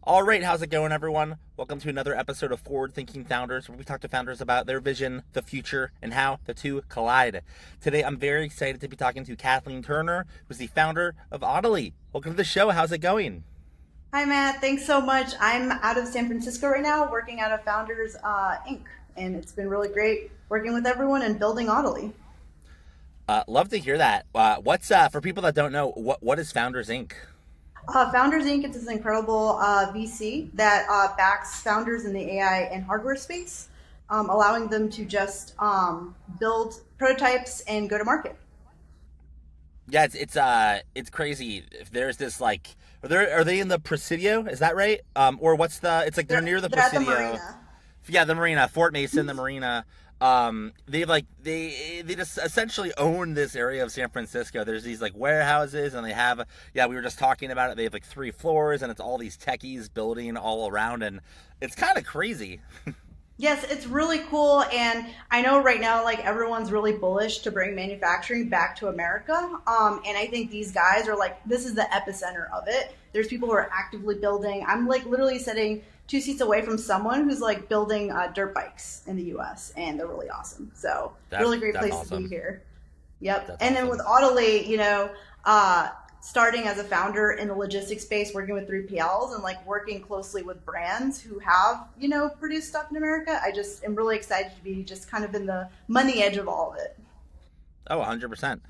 All right, how's it going, everyone? Welcome to another episode of Forward Thinking Founders, where we talk to founders about their vision, the future, and how the two collide. Today, I'm very excited to be talking to Kathleen Turner, who's the founder of Autaly. Welcome to the show. How's it going? Hi, Matt. Thanks so much. I'm out of San Francisco right now, working out of Founders Inc., and it's been really great working with everyone and building Autaly. Love to hear that. What's for people that don't know, what is Founders Inc? Founders Inc. is this incredible VC that backs founders in the AI and hardware space, allowing them to just build prototypes and go to market. Yeah, it's crazy. If there's this like, are they in the Presidio? Is that right? Or what's the? It's like they're near the They're at the Presidio. marina. Yeah, the marina, Fort Mason, the marina. They just essentially own this area of San Francisco. There's these like warehouses, and they have, yeah, we were just talking about it. They have like 3 floors, and it's all these techies building all around, and it's kind of crazy. Yes, it's really cool. And I know right now, like everyone's really bullish to bring manufacturing back to America. And I think these guys are like, this is the epicenter of it. There's people who are actively building. I'm like literally sitting 2 seats away from someone who's like building dirt bikes in the US, and they're really awesome. So, That's really great that's place to be awesome. here. Yep. That's And then with awesome. Audley, starting as a founder in the logistics space, working with 3PLs and like working closely with brands who have, produced stuff in America, I just am really excited to be just kind of in the money edge of all of it. Oh, 100%.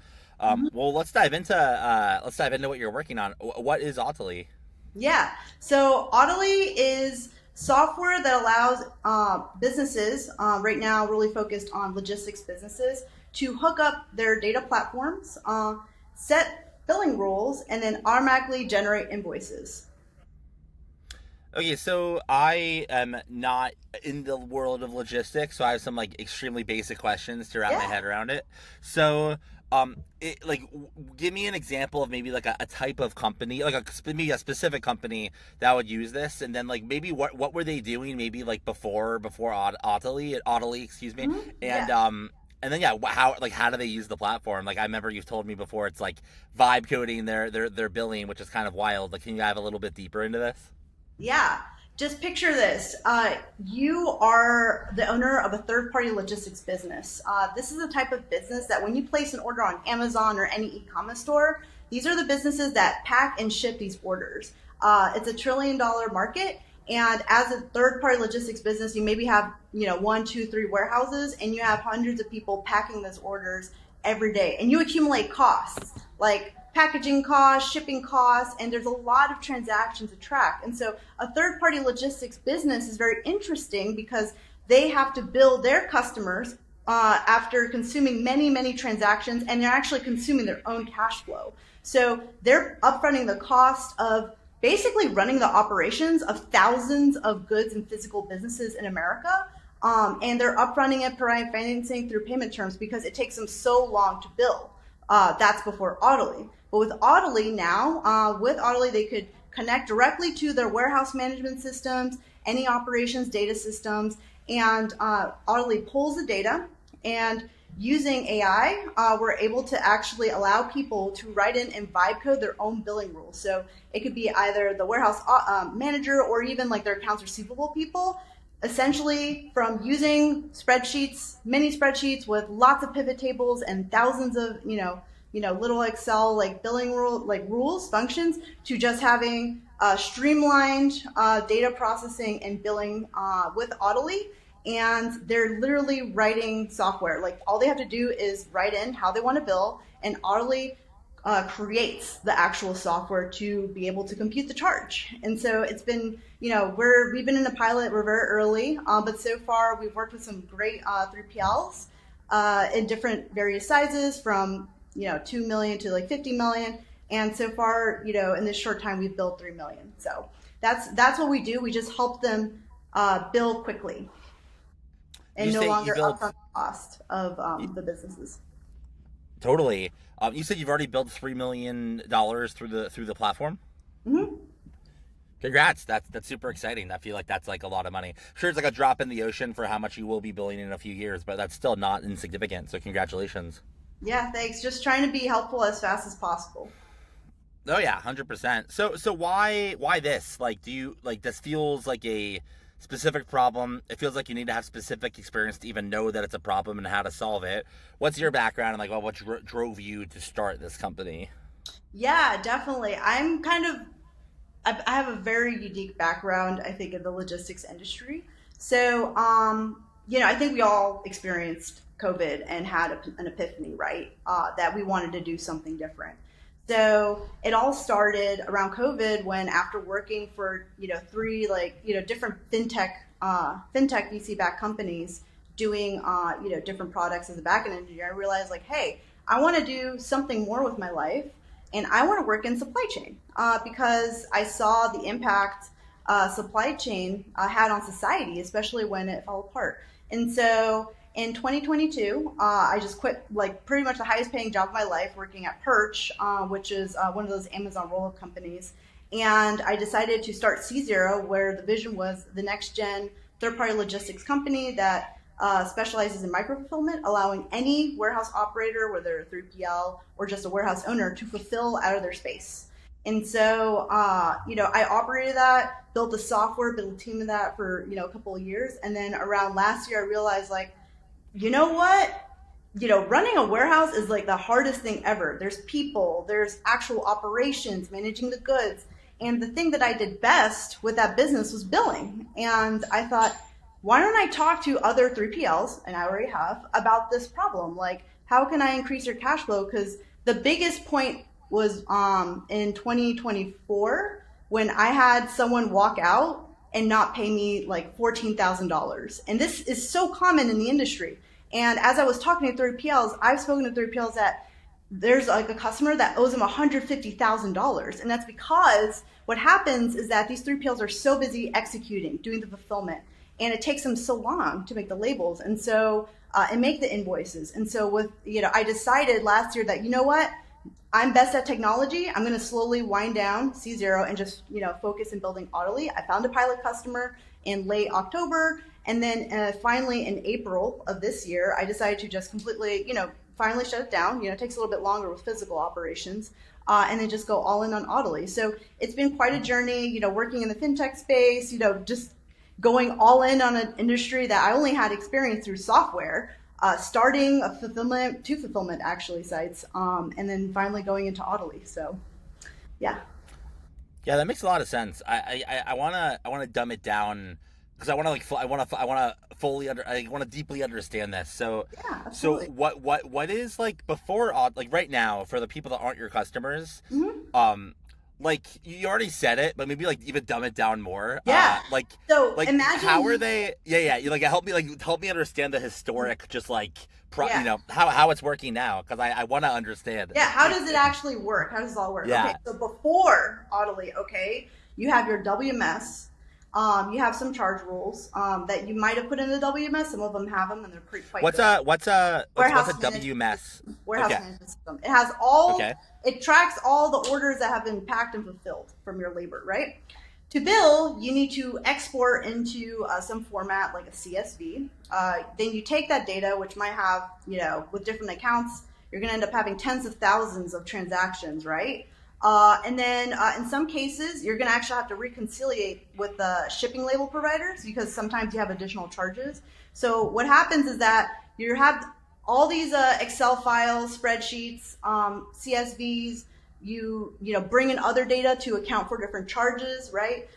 Well, let's dive into what you're working on. What is Autoly? Yeah. So Audley is software that allows businesses, right now really focused on logistics businesses, to hook up their data platforms, set billing rules, and then automatically generate invoices. Okay, so I am not in the world of logistics, so I have some like extremely basic questions to wrap my Yeah. head around it. So, give me an example of maybe like a type of company, like maybe a specific company that would use this, and then like maybe what were they doing maybe like before Autoly, excuse me, Mhm. and Yeah. um. And then yeah, how do they use the platform? Like I remember you've told me before, it's like vibe coding their billing, which is kind of wild. Like, can you dive a little bit deeper into this? Yeah, just picture this. You are the owner of a third party logistics business. This is the type of business that when you place an order on Amazon or any e commerce store, these are the businesses that pack and ship these orders. It's a $1 trillion market. And as a third party logistics business, you maybe have, one, two, three warehouses, and you have hundreds of people packing those orders every day. And you accumulate costs like packaging costs, shipping costs, and there's a lot of transactions to track. And so a third party logistics business is very interesting because they have to bill their customers after consuming many, many transactions, and they're actually consuming their own cash flow. So they're upfronting the cost of basically running the operations of thousands of goods and physical businesses in America. And they're upfronting it, providing financing through payment terms because it takes them so long to bill. That's before Audley. But with Audley now, with Audley, they could connect directly to their warehouse management systems, any operations data systems, and Audley pulls the data. And using AI, we're able to actually allow people to write in and vibe code their own billing rules. So it could be either the warehouse manager or even like their accounts receivable people, essentially from using spreadsheets, many spreadsheets with lots of pivot tables and thousands of, little Excel like billing rules, functions, to just having streamlined data processing and billing with Audley. And they're literally writing software. Like all they have to do is write in how they want to bill, and Audley creates the actual software to be able to compute the charge. And so it's been, we've been in a pilot, we're very early, but so far we've worked with some great 3PLs in different various sizes from, 2 million to like 50 million. And so far, in this short time, we've built 3 million. So that's what we do. We just help them bill quickly You and no say you longer build upfront cost of the businesses. Totally. You said you've already built $3 million through the platform. Hmm. Congrats! That's super exciting. I feel like that's like a lot of money. Sure, it's like a drop in the ocean for how much you will be billing in a few years, but that's still not insignificant. So congratulations. Yeah, thanks. Just trying to be helpful as fast as possible. Oh yeah, 100%. So why this? Like, do you like this feels like a specific problem? It feels like you need to have specific experience to even know that it's a problem and how to solve it. What's your background and like, well, what drove you to start this company? Yeah, definitely. I have a very unique background, I think, in the logistics industry. So, I think we all experienced COVID and had an epiphany, right? That we wanted to do something different. So it all started around COVID when, after working for three different fintech VC backed companies doing different products as a backend engineer, I realized like, hey, I want to do something more with my life, and I want to work in supply chain because I saw the impact supply chain had on society, especially when it fell apart. And so in 2022, I just quit like pretty much the highest paying job of my life, working at Perch, which is one of those Amazon roll-up companies. And I decided to start C0, where the vision was the next gen third-party logistics company that specializes in micro fulfillment, allowing any warehouse operator, whether a 3PL or just a warehouse owner, to fulfill out of their space. And so, I operated that, built the software, built a team of that for, a couple of years. And then around last year, I realized like, you know what? Running a warehouse is like the hardest thing ever. There's people, there's actual operations, managing the goods. And the thing that I did best with that business was billing. And I thought, why don't I talk to other 3PLs, and I already have, about this problem? Like, how can I increase your cash flow? Because the biggest point was in 2024 when I had someone walk out and not pay me like $14,000. And this is so common in the industry. And as I was talking to 3PLs, I've spoken to 3PLs that there's like a customer that owes them $150,000. And that's because what happens is that these 3PLs are so busy executing, doing the fulfillment, and it takes them so long to make the labels and so and make the invoices. And so I decided last year that, you know what, I'm best at technology. I'm going to slowly wind down C0 and just focus in building Autaly. I found a pilot customer in late October, and then finally in April of this year, I decided to just completely finally shut it down. It takes a little bit longer with physical operations. And then just go all in on Autaly. So it's been quite a journey, working in the fintech space, just going all in on an industry that I only had experience through software, starting two fulfillment actually sites, and then finally going into Autaly. So, yeah. Yeah, that makes a lot of sense. I wanna dumb it down because I wanna fully I wanna deeply understand this. So Yeah, so absolutely. what is like before like right now for the people that aren't your customers, Hmm. like you already said it, but maybe like even dumb it down more. Yeah. So Like how are imagine, they? Yeah. You like help me understand the historic, just like yeah. how it's working now because I want to understand. Yeah, how does it actually work? How does it all work? Okay, Yeah. so before Audley, okay, you have your WMS. You have some charge rules that you might have put in the WMS. Some of them have them, and they're pretty quite What's good. a Warehouse management WMS? warehouse Okay. management system. It has all. Okay. It tracks all the orders that have been packed and fulfilled from your labor, right? To bill, you need to export into some format like a CSV. Then you take that data, which might have, with different accounts, you're going to end up having tens of thousands of transactions, right? And then in some cases, you're going to actually have to reconciliate with the shipping label providers because sometimes you have additional charges. So what happens is that you have all these Excel files, spreadsheets, CSVs. You bring in other data to account for different charges, right?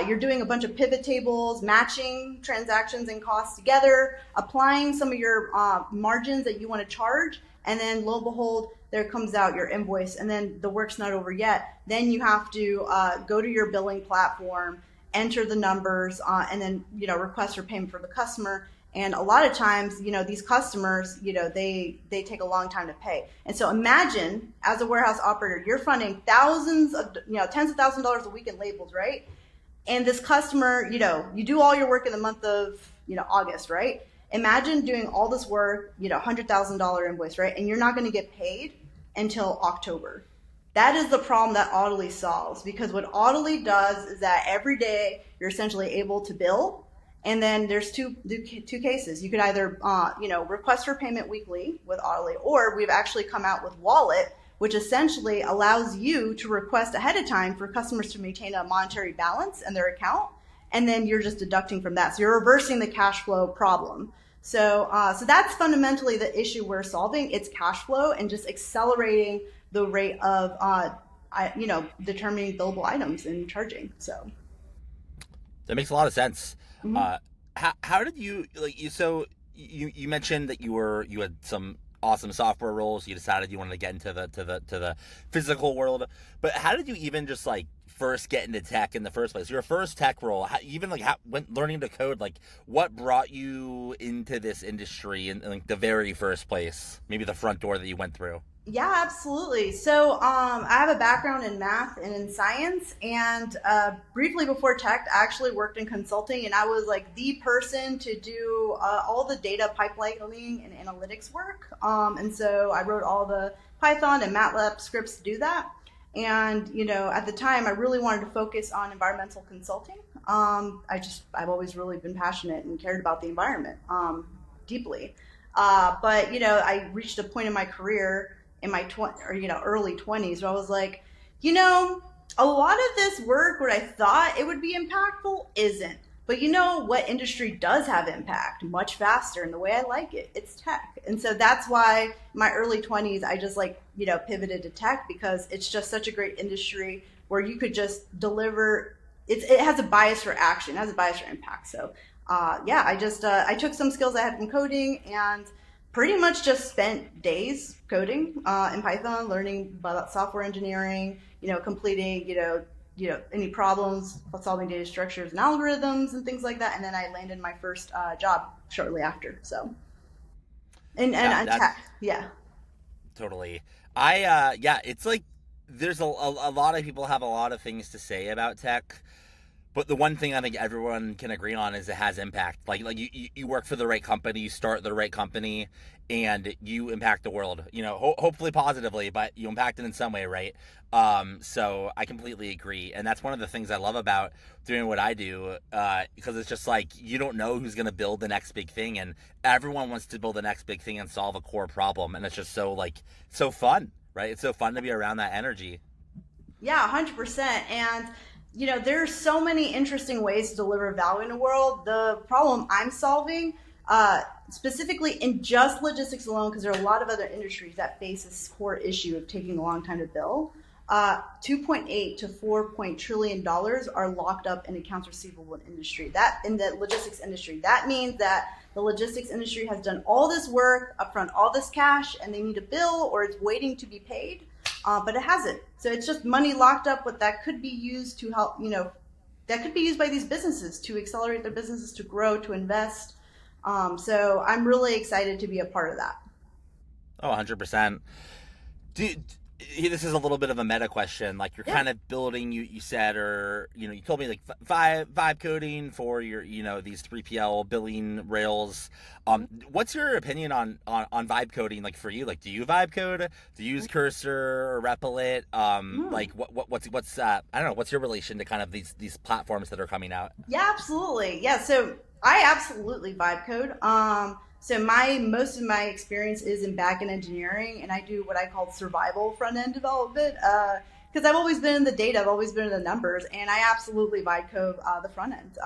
You're doing a bunch of pivot tables, matching transactions and costs together, applying some of your margins that you want to charge, and then lo and behold, there comes out your invoice. And then the work's not over yet. Then you have to go to your billing platform, enter the numbers, and then request for payment for the customer. And a lot of times, these customers, they take a long time to pay. And so imagine, as a warehouse operator, you're funding thousands of, tens of thousands of dollars a week in labels, right? And this customer, you do all your work in the month of, August, right? Imagine doing all this work, $100,000 invoice, right? And you're not going to get paid until October. That is the problem that Audley solves, because what Audley does is that every day you're essentially able to bill. And then there's two cases. You could either request for payment weekly with Audley, or we've actually come out with Wallet, which essentially allows you to request ahead of time for customers to maintain a monetary balance in their account, and then you're just deducting from that. So you're reversing the cash flow problem. So that's fundamentally the issue we're solving. It's cash flow and just accelerating the rate of, determining billable items and charging. So That makes a lot of sense. mhm. How did you like you so you mentioned that you had some awesome software roles. You decided you wanted to get into the physical world, but how did you even just like first get into tech in the first place? Your first tech role, even like when learning to code, like what brought you into this industry in like the very first place? Maybe the front door that you went through. Yeah, absolutely. So I have a background in math and in science, and briefly before tech, I actually worked in consulting, and I was like the person to do all the data pipelining and analytics work. And so I wrote all the Python and MATLAB scripts to do that. And at the time, I really wanted to focus on environmental consulting. I've always really been passionate and cared about the environment deeply. But I reached a point in my career in my early 20s where I was like, a lot of this work, what I thought it would be impactful, isn't. But what industry does have impact much faster in the way I like it? It's tech. And so that's why in my early 20s, I just pivoted to tech because it's just such a great industry where you could just deliver. It has a bias for action, it has a bias for impact. So I took some skills I had from coding and pretty much just spent days coding in Python, learning about software engineering, completing, any problems, solving data structures and algorithms and things like that. And then I landed my first job shortly after. So, and That tech, yeah. totally. It's like there's a lot of people have a lot of things to say about tech. But the one thing I think everyone can agree on is it has impact. Like you work for the right company, you start the right company, and you impact the world. Hopefully positively, but you impact it in some way, right? So I completely agree, and that's one of the things I love about doing what I do, because it's just like you don't know who's gonna build the next big thing, and everyone wants to build the next big thing and solve a core problem, and it's just so fun, right? It's so fun to be around that energy. Yeah, 100%. And there's so many interesting ways to deliver value in the world. The problem I'm solving, specifically in just logistics alone, because there are a lot of other industries that face this core issue of taking a long time to bill. 2.8 to 4 trillion dollars are locked up in accounts receivable industry. That in the logistics industry. That means that the logistics industry has done all this work, upfront all this cash, and they need a bill or it's waiting to be paid. But it hasn't. So it's just money locked up, but that could be used to help, that could be used by these businesses to accelerate their businesses, to grow, to invest. So I'm really excited to be a part of that. Oh, 100%. Do, this is a little bit of a meta question. Like you're Yeah. kind of building, you said, or you told me like vibe coding for your these 3PL billing rails. What's your opinion on vibe coding? Like for you, like do you vibe code? Do you use Cursor or Replit? Mm. Like what's I don't know. What's your relation to kind of these platforms that are coming out? Yeah, absolutely. Yeah, so I absolutely vibe code. So most of my experience is in back-end engineering, and I do what I call survival front-end development. Because I've always been in the data, I've always been in the numbers, and I absolutely vibe code the front end.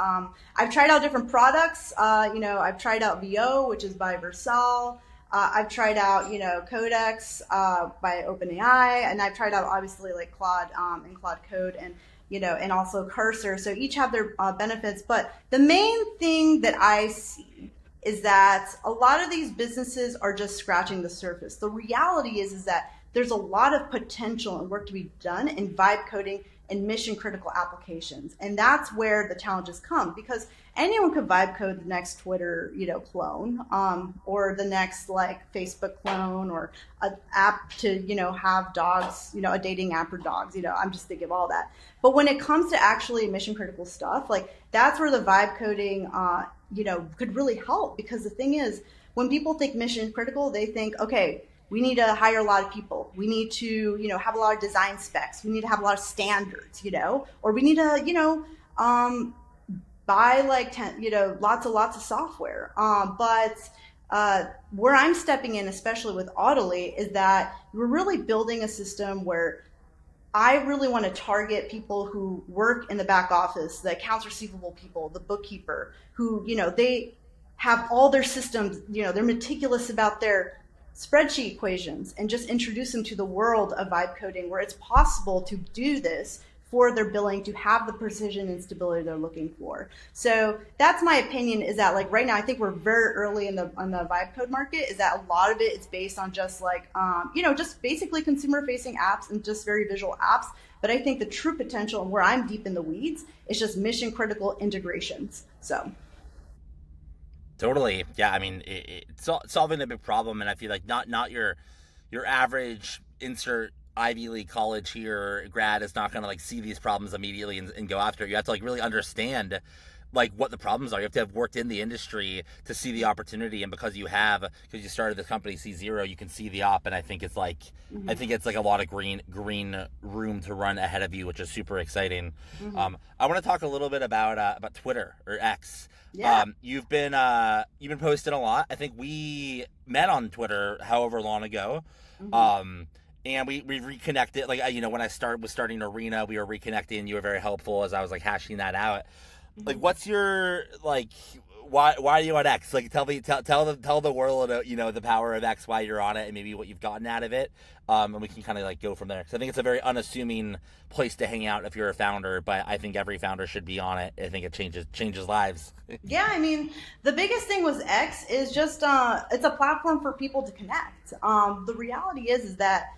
I've tried out different products. I've tried out VO, which is by Versal. I've tried out, Codex by OpenAI, and I've tried out obviously like Claude and Claude Code, and and also Cursor. So each have their benefits, but the main thing that I see is that a lot of these businesses are just scratching the surface. The reality is that there's a lot of potential and work to be done in vibe coding and mission critical applications. And that's where the challenges come, because anyone could vibe code the next Twitter, clone, or the next like Facebook clone, or an app to, have dogs, a dating app for dogs, I'm just thinking of all that. But when it comes to actually mission critical stuff, like that's where the vibe coding, could really help. Because the thing is, when people think mission critical, they think, okay, we need to hire a lot of people. We need to, have a lot of design specs. We need to have a lot of standards, or we need to, buy like 10, lots of software. But Where I'm stepping in, especially with Autaly, is that we're really building a system where I really want to target people who work in the back office, the accounts receivable people, the bookkeeper, who, they have all their systems, they're meticulous about their spreadsheet equations, and just introduce them to the world of vibe coding where it's possible to do this for their billing, to have the precision and stability they're looking for. So that's my opinion, is that like right now I think we're very early in the vibe code market, is that a lot of it is based on just like just basically consumer facing apps and just very visual apps. But I think the true potential, and where I'm deep in the weeds, is just mission critical integrations. So Totally. Yeah. I mean, it's solving a big problem, and I feel like not your average insert Ivy League college here grad is not going to like see these problems immediately and go after it. You have to like really understand like what the problems are. You have to have worked in the industry to see the opportunity, and because you started this company C0, you can see the op. And I think it's like a lot of green room to run ahead of you, which is super exciting. I want to talk a little bit about Twitter, or X. yeah. You've been posting a lot. I think we met on Twitter however long ago. And we reconnected, like, when I was starting Arena, we were reconnecting. You were very helpful as I was like hashing that out. Like, what's your, like, why are you on X? Like, tell the world, the power of X, why you're on it, and maybe what you've gotten out of it. And we can kind of like go from there. Because I think it's a very unassuming place to hang out if you're a founder, but I think every founder should be on it. I think it changes lives. Yeah, I mean, the biggest thing with X is just it's a platform for people to connect. The reality is that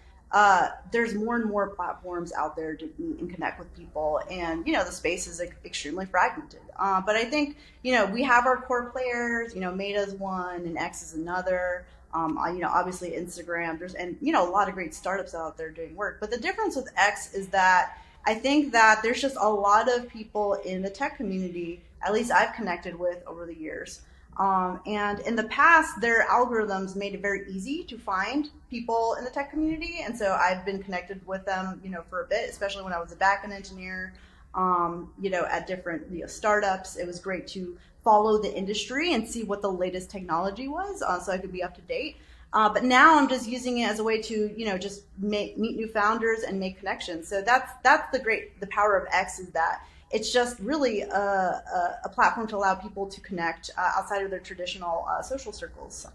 there's more and more platforms out there to meet and connect with people, and the space is extremely fragmented. But I think we have our core players. Meta's one, and X is another. Obviously Instagram. There's a lot of great startups out there doing work. But the difference with X is that I think that there's just a lot of people in the tech community, at least I've connected with over the years. And in the past, their algorithms made it very easy to find people in the tech community. And so I've been connected with them, for a bit, especially when I was a backend engineer, at different startups. It was great to follow the industry and see what the latest technology was, so I could be up to date. But now I'm just using it as a way to, just meet new founders and make connections. So that's the power of X, is that it's just really a platform to allow people to connect outside of their traditional social circles.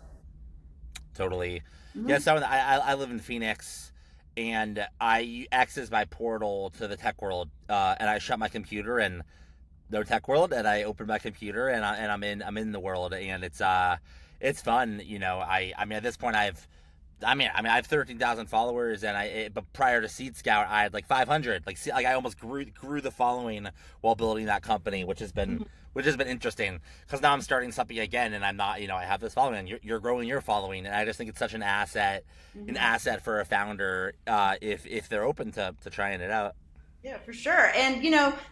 Totally. Yeah, so I live in Phoenix, and X is my portal to the tech world. And I shut my computer and no tech world, and I open my computer and I'm in the world, and it's fun. I mean at this point I have 13,000 followers, and but prior to Seed Scout, I had like 500. I almost grew the following while building that company, which has been interesting, because now I'm starting something again, and I'm not, I have this following, and you're growing your following, and I just think it's such an asset for a founder, if they're open to trying it out. Yeah, for sure. And,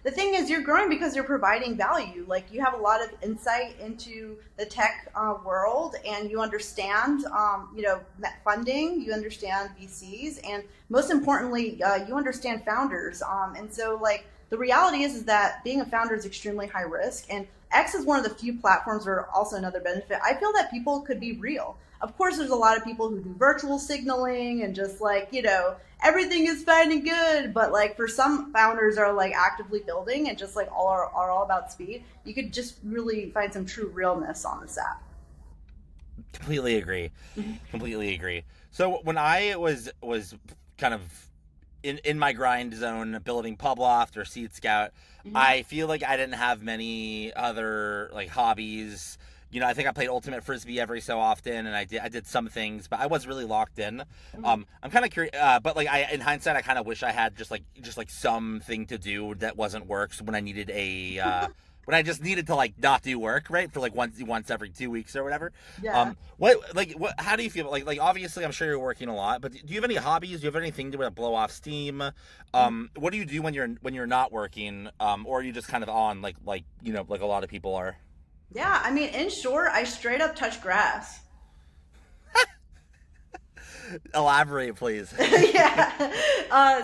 the thing is, you're growing because you're providing value. Like, you have a lot of insight into the tech world, and you understand, funding, you understand VCs, and most importantly, you understand founders. And so, like, the reality is that being a founder is extremely high risk. And X is one of the few platforms where also another benefit. I feel that people could be real. Of course, there's a lot of people who do virtual signaling and just like, everything is fine and good. But like for some founders are like actively building and just like are all about speed, you could just really find some true realness on this app. Completely agree. Completely agree. So when I was kind of in my grind zone building Publoft or Seed Scout, I feel like I didn't have many other like hobbies. I think I played Ultimate Frisbee every so often, and I did some things, but I was really locked in. I'm kind of curious, but like in hindsight, I kind of wish I had just like something to do that wasn't work. So when I needed when I just needed to like not do work, right, for like once every 2 weeks or whatever. Yeah. How do you feel? Like obviously, I'm sure you're working a lot, but do you have any hobbies? Do you have anything to blow off steam? What do you do when you're not working? Or are you just kind of on like a lot of people are? Yeah, I mean, in short, I straight up touch grass. Elaborate, please. Yeah.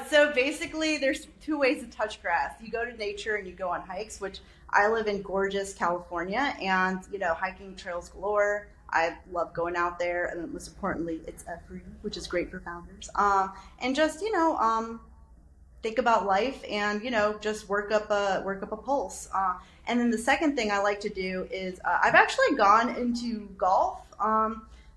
So basically, there's two ways to touch grass. You go to nature and you go on hikes, which I live in gorgeous California, and hiking trails galore. I love going out there, and most importantly, it's free, which is great for founders. And just think about life, and just work up a pulse. And then the second thing I like to do is I've actually gone into golf.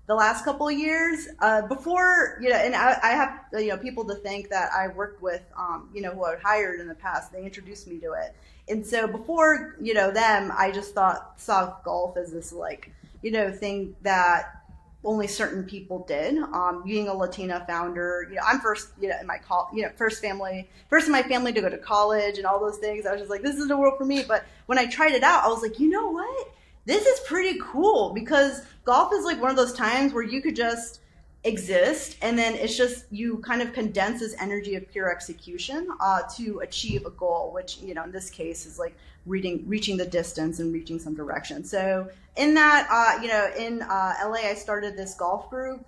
The last couple of years before, and I have, people to thank that I worked with, who I hired in the past. They introduced me to it. And so before, them, I just saw golf as this thing that only certain people did. Being a Latina founder, I'm first, in my first in my family to go to college and all those things. I was just like, this is the world for me. But when I tried it out, I was like, you know what? This is pretty cool, because golf is like one of those times where you could just exist, and then it's just you kind of condense this energy of pure execution to achieve a goal, which in this case is like reaching the distance and reaching some direction. So in that, in LA, I started this golf group.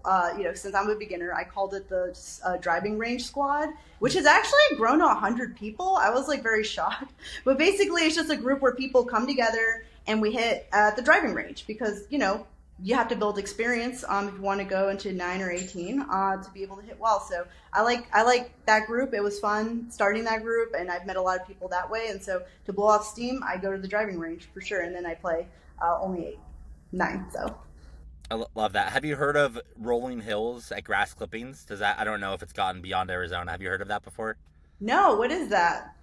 Since I'm a beginner, I called it the driving range squad, which has actually grown to 100 people. I was like very shocked, but basically it's just a group where people come together and we hit at the driving range, because you have to build experience if you want to go into 9 or 18 to be able to hit well. So I like that group. It was fun starting that group, and I've met a lot of people that way. And so to blow off steam, I go to the driving range for sure, and then I play only 9. So I love that. Have you heard of rolling hills at grass clippings? I don't know if it's gotten beyond Arizona. Have you heard of that before? No, what is that?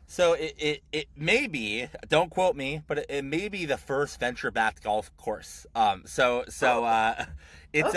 So it may be, don't quote me, but it may be the first venture-backed golf course. It's Okay, it's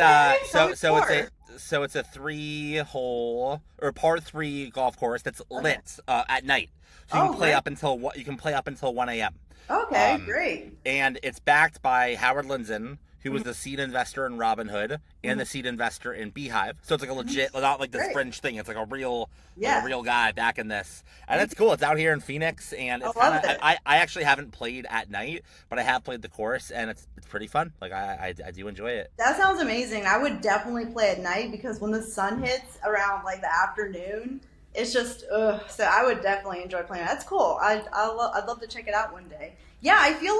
a 3-hole or par 3 golf course that's lit at night. So you can play up until 1 a.m. Okay, great. And it's backed by Howard Lindzen, who was the seed investor in Robinhood and the seed investor in Beehive. So it's like a legit, not like this fringe thing. It's like a real guy back in this. And it's cool. It's out here in Phoenix, and it's I actually haven't played at night, but I have played the course, and it's pretty fun. Like I do enjoy it. That sounds amazing. I would definitely play at night, because when the sun hits around like the afternoon, it's just so I would definitely enjoy playing. That's cool. I'd love to check it out one day. Yeah, I feel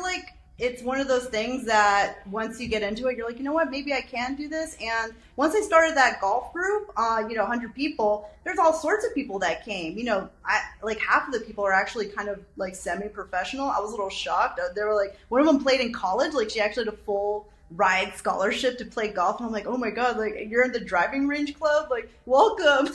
like it's one of those things that once you get into it, you're like, you know what, maybe I can do this. And once I started that golf group, 100 people, there's all sorts of people that came. Half of the people are actually kind of like semi-professional. I was a little shocked. They were like, one of them played in college. Like, she actually had a full ride scholarship to play golf. And I'm like, oh my God, like, you're in the driving range club? Like, welcome.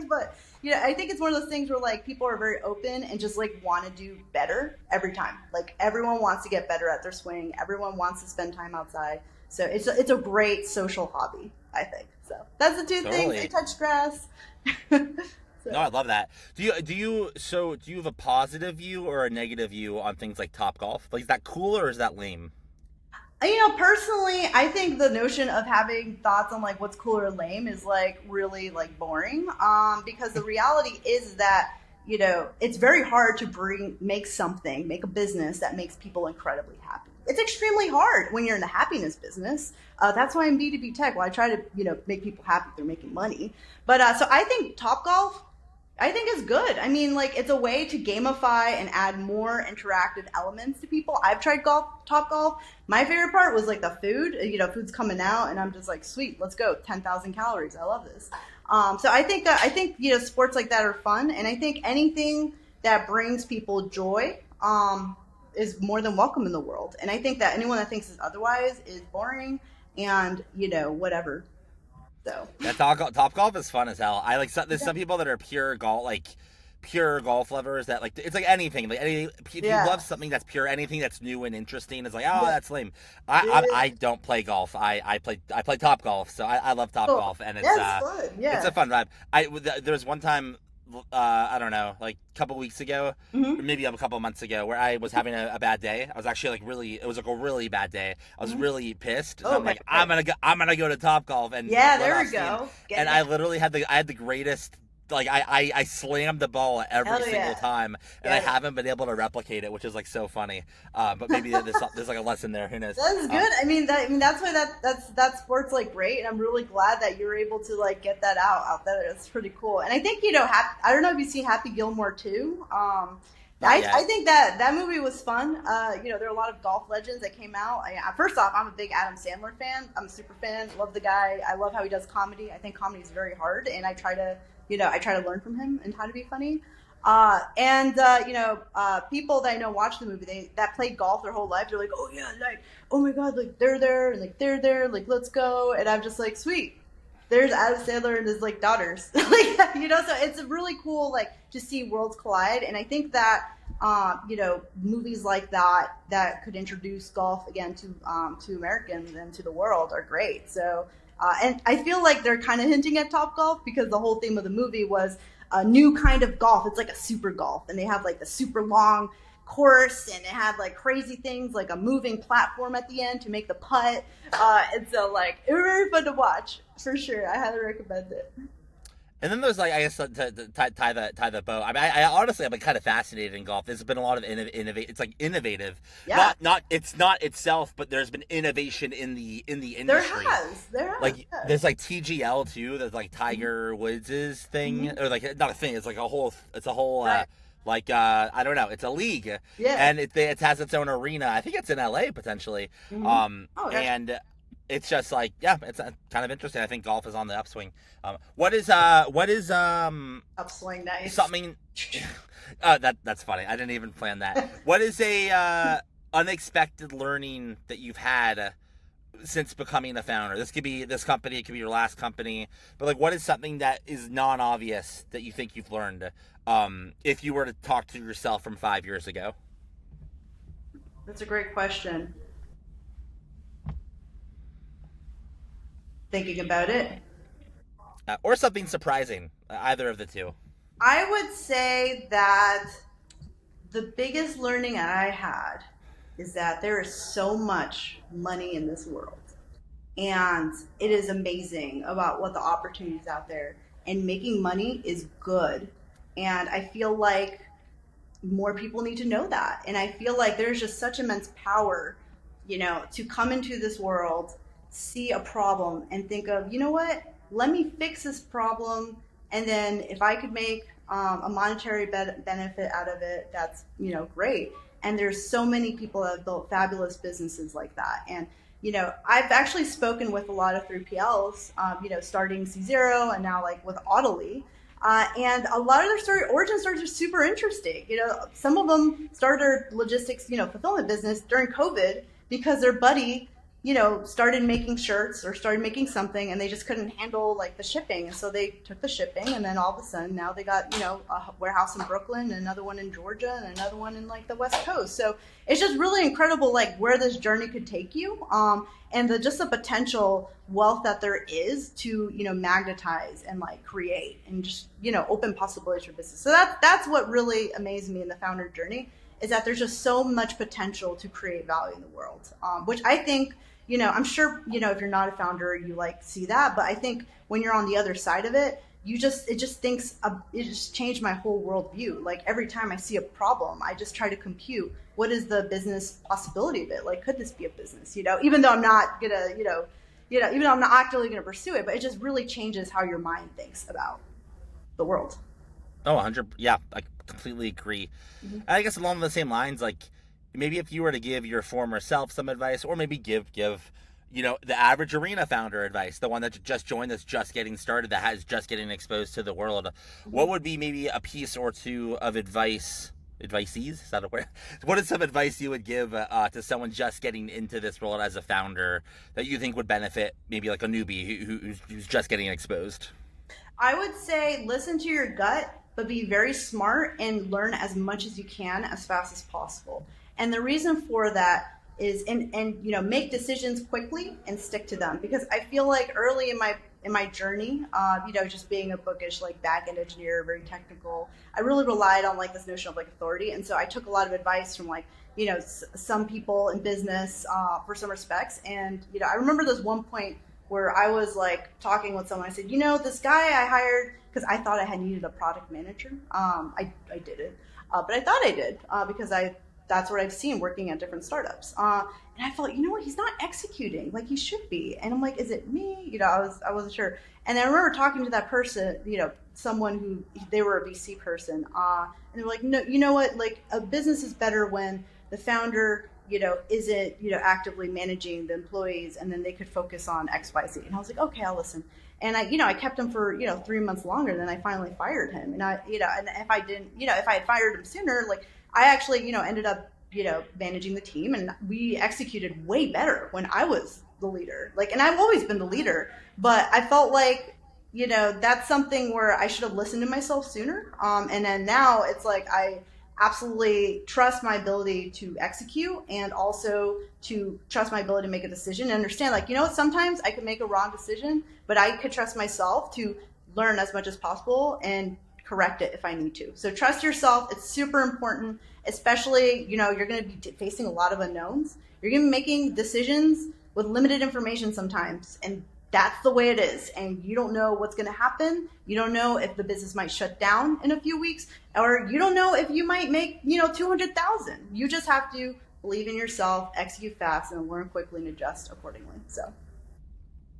But I think it's one of those things where like people are very open and just like want to do better every time. Like, everyone wants to get better at their swing. Everyone wants to spend time outside. So it's a great social hobby, I think. So that's the two things. I touch grass. No, I love that. Do you have a positive view or a negative view on things like Topgolf? Like, is that cool or is that lame? Personally, I think the notion of having thoughts on like what's cool or lame is like really like boring. Because the reality is that, it's very hard to make a business that makes people incredibly happy. It's extremely hard when you're in the happiness business. That's why I'm B2B tech. Well, I try to, make people happy if they're making money. But so I think Topgolf, I think is good. I mean, like, it's a way to gamify and add more interactive elements to people. I've tried Topgolf. My favorite part was like the food. Food's coming out, and I'm just like, sweet, let's go. 10,000 calories. I love this. So I think sports like that are fun, and I think anything that brings people joy is more than welcome in the world. And I think that anyone that thinks otherwise is boring and whatever. So that Topgolf is fun as hell. I like there's some people that are pure golf lovers that like, it's like anything, like if you love something that's pure, anything that's new and interesting is like, oh, that's lame. I don't play golf. I play Topgolf, so I love Topgolf, and it's fun. It's a fun vibe. There was one time, I don't know, like a couple weeks ago, or maybe a couple months ago, where I was having a bad day. I was actually it was like a really bad day. I was really pissed. I'm like, I'm gonna go to Topgolf, and there we go. And I literally had the greatest. Like, I slammed the ball every single time, and I haven't been able to replicate it, which is like so funny. But maybe there's like a lesson there. Who knows? That's good. I mean, that's why that sport's like great, and I'm really glad that you're able to like get that out there. It's pretty cool. And I think I don't know if you've seen Happy Gilmore too. Not I yet. think that movie was fun. There are a lot of golf legends that came out. First off, I'm a big Adam Sandler fan. I'm a super fan. Love the guy. I love how he does comedy. I think comedy is very hard, and I try to learn from him and how to be funny. People that I know watch the movie, that played golf their whole life. They're like, oh yeah, like, oh my god, like they're there, and like they're there, like let's go. And I'm just like, sweet. There's Adam Sandler and his like daughters, So it's really cool, like to see worlds collide. And I think that movies like that could introduce golf again to Americans and to the world are great. So and I feel like they're kind of hinting at Top Golf because the whole theme of the movie was a new kind of golf. It's like a super golf, and they have like the super long course, and it had like crazy things like a moving platform at the end to make the putt. And so like it was very fun to watch for sure. I highly recommend it. And then there's like, I guess, to tie the bow. I mean, I honestly I'm like kind of fascinated in golf. There's been a lot of innovate. It's like innovative. Yeah. Not it's not itself, but there's been innovation in the industry. There has. Like Yeah. there's like TGL too. There's like Tiger Woods' thing, or like not a thing. It's like a whole. It's a whole. Right. I don't know. It's a league, Yeah. and it has its own arena. I think it's in LA potentially. Oh, yeah. And it's just like, yeah, it's kind of interesting. I think golf is on the upswing. What is Upswing, nice. something? That's funny. I didn't even plan that. What is a unexpected learning that you've had since becoming a founder? This could be this company, it could be your last company, but like, what is something that is non-obvious that you think you've learned? If you were to talk to yourself from 5 years ago. That's a great question. Thinking about it, Or something surprising, either of the two. I would say that the biggest learning I had is that there is so much money in this world. And it is amazing about what the opportunities out there. And making money is good. And I feel like more people need to know that. And I feel like there's just such immense power, to come into this world, see a problem, and think of, you know what? Let me fix this problem. And then if I could make a monetary benefit out of it, that's, great. And there's so many people that have built fabulous businesses like that. And, I've actually spoken with a lot of 3PLs, starting C0 and now like with Autaly. And a lot of their origin stories are super interesting. Some of them started their logistics, fulfillment business during COVID because their buddy, started making shirts or started making something, and they just couldn't handle like the shipping. And so they took the shipping, and then all of a sudden now they got, a warehouse in Brooklyn, and another one in Georgia, and another one in like the West Coast. So it's just really incredible, like where this journey could take you. And just the potential wealth that there is to, magnetize and like create and just, open possibilities for business. So that's what really amazed me in the founder journey, is that there's just so much potential to create value in the world, which I think, I'm sure, if you're not a founder, you like see that. But I think when you're on the other side of it, it just changed my whole worldview. Like every time I see a problem, I just try to compute what is the business possibility of it. Like, could this be a business? Even though I'm not gonna, even though I'm not actively gonna pursue it, but it just really changes how your mind thinks about the world. Oh, 100. Yeah, I completely agree. Mm-hmm. I guess along the same lines, like maybe if you were to give your former self some advice, or maybe give the average arena founder advice, the one that just joined, that's just getting started, that has just getting exposed to the world, what would be maybe a piece or two of advices? Is that a word? What is some advice you would give to someone just getting into this world as a founder that you think would benefit maybe like a newbie who's just getting exposed? I would say listen to your gut, but be very smart and learn as much as you can as fast as possible. And the reason for that is, and make decisions quickly and stick to them. Because I feel like early in my journey, just being a bookish like back-end engineer, very technical, I really relied on like this notion of like authority. And so I took a lot of advice from like, some people in business for some respects. And, I remember this one point where I was like talking with someone. I said, this guy I hired, because I thought I had needed a product manager. I didn't, but I thought I did because that's what I've seen working at different startups. And I felt, he's not executing like he should be. And I'm like, is it me? I wasn't sure. And I remember talking to that person, someone who they were a VC person, and they were like, no, you know what? Like a business is better when the founder, isn't actively managing the employees, and then they could focus on X, Y, Z. And I was like, okay, I'll listen. And I kept him for 3 months longer. Then I finally fired him. And and if I didn't, if I had fired him sooner, like I actually ended up managing the team, and we executed way better when I was the leader. Like, and I've always been the leader, but I felt like that's something where I should have listened to myself sooner. And then now it's like I absolutely trust my ability to execute, and also to trust my ability to make a decision and understand, like, sometimes I could make a wrong decision, but I could trust myself to learn as much as possible and correct it if I need to. So trust yourself. It's super important, especially, you're going to be facing a lot of unknowns. You're going to be making decisions with limited information sometimes, and that's the way it is. And you don't know what's going to happen. You don't know if the business might shut down in a few weeks, or you don't know if you might make, 200,000. You just have to believe in yourself, execute fast, and learn quickly and adjust accordingly. So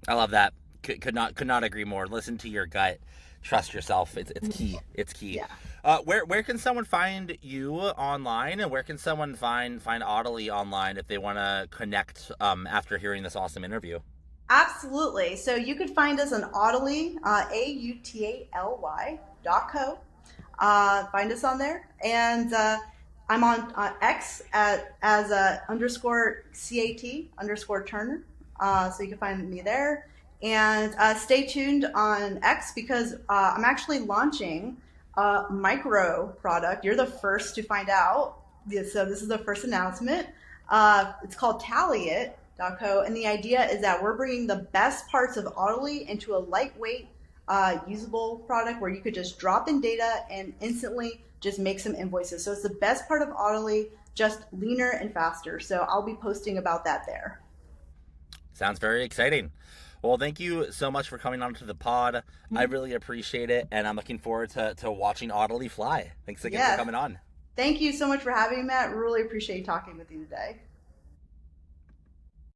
I love that. Could not agree more. Listen to your gut. Trust yourself. It's key. It's key. Yeah. Where can someone find you online, and where can someone find Autaly online if they want to connect after hearing this awesome interview? Absolutely. So you could find us on Autaly, AUTALY.co. Find us on there. And I'm on X as _CAT_Turner. So you can find me there. And stay tuned on X, because I'm actually launching a micro product. You're the first to find out. So this is the first announcement. It's called Tallyit.co. And the idea is that we're bringing the best parts of Autaly into a lightweight, usable product where you could just drop in data and instantly just make some invoices. So it's the best part of Autaly, just leaner and faster. So I'll be posting about that there. Sounds very exciting. Well, thank you so much for coming on to the pod. Mm-hmm. I really appreciate it, and I'm looking forward to watching Autaly fly. Thanks again for coming on. Thank you so much for having me, Matt. Really appreciate talking with you today.